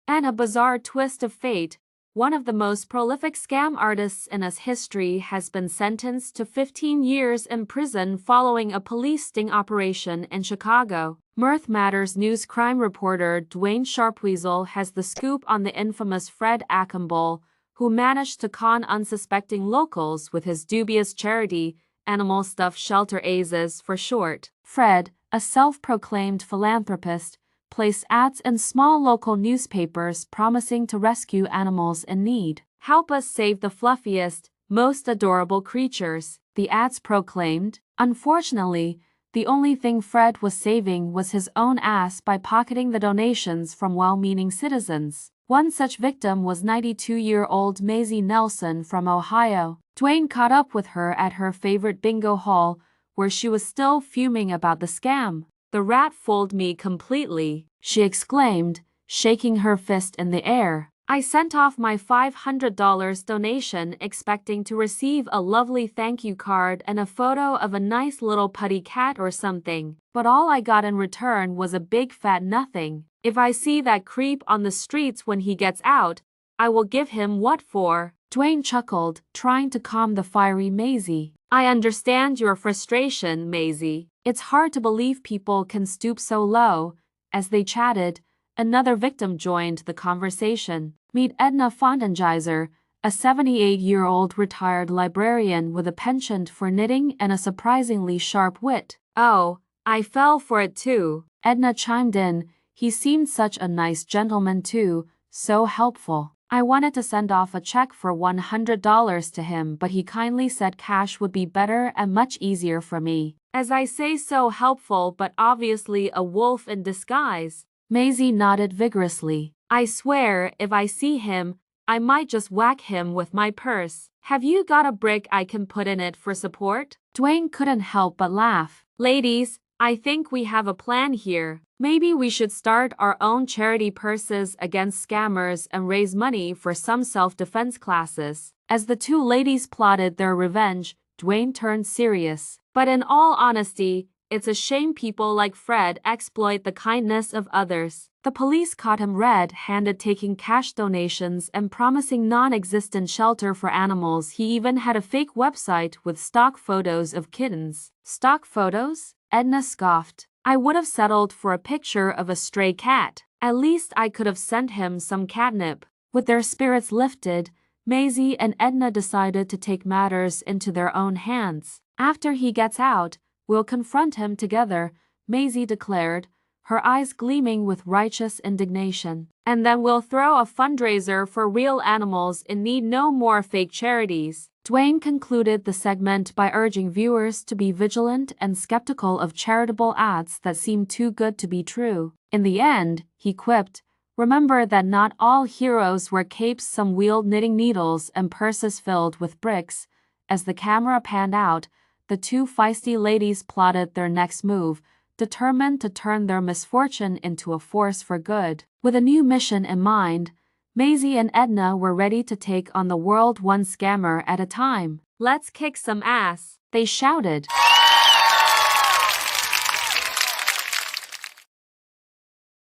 And a bizarre twist of fate, one of the most prolific scam artists in US history has been sentenced to 15 years in prison following a police sting operation in Chicago. Mirth Matters News crime reporter Dwayne Sharpweasel has the scoop on the infamous Fred Ackenbull, who managed to con unsuspecting locals with his dubious charity, Animal Stuff Shelter AZES for short. Fred, a self-proclaimed philanthropist, placed ads in small local newspapers promising to rescue animals in need. "Help us save the fluffiest, most adorable creatures," the ads proclaimed. Unfortunately, the only thing Fred was saving was his own ass by pocketing the donations from well-meaning citizens. One such victim was 92-year-old Maisie Nelson from Ohio. Dwayne caught up with her at her favorite bingo hall, where she was still fuming about the scam. "The rat fooled me completely," she exclaimed, shaking her fist in the air. "I sent off my $500 donation expecting to receive a lovely thank you card and a photo of a nice little putty cat or something, but all I got in return was a big fat nothing. If I see that creep on the streets when he gets out, I will give him what for." Dwayne chuckled, trying to calm the fiery Maisie. "I understand your frustration, Maisie. It's hard to believe people can stoop so low." As they chatted, another victim joined the conversation. Meet Edna Fontengizer, a 78-year-old retired librarian with a penchant for knitting and a surprisingly sharp wit. "Oh, I fell for it too," Edna chimed in. "He seemed such a nice gentleman too, so helpful. I wanted to send off a check for $100 to him, but he kindly said cash would be better and much easier for me." "As I say, so helpful, but obviously a wolf in disguise." Maisie nodded vigorously. "I swear, if I see him, I might just whack him with my purse. Have you got a brick I can put in it for support?" Dwayne couldn't help but laugh. "Ladies, I think we have a plan here. Maybe we should start our own charity purses against scammers and raise money for some self-defense classes." As the two ladies plotted their revenge, Dwayne turned serious. "But in all honesty, it's a shame people like Fred exploit the kindness of others." The police caught him red-handed taking cash donations and promising non-existent shelter for animals. He even had a fake website with stock photos of kittens. "Stock photos?" Edna scoffed. "I would have settled for a picture of a stray cat. At least I could have sent him some catnip." With their spirits lifted, Maisie and Edna decided to take matters into their own hands. "After he gets out, we'll confront him together," Maisie declared, her eyes gleaming with righteous indignation. "And then we'll throw a fundraiser for real animals in need. No more fake charities." Dwayne concluded the segment by urging viewers to be vigilant and skeptical of charitable ads that seem too good to be true. In the end, he quipped, "Remember that not all heroes wear capes, some wield knitting needles and purses filled with bricks." As the camera panned out, the two feisty ladies plotted their next move, determined to turn their misfortune into a force for good. With a new mission in mind, Maisie and Edna were ready to take on the world one scammer at a time. "Let's kick some ass," they shouted.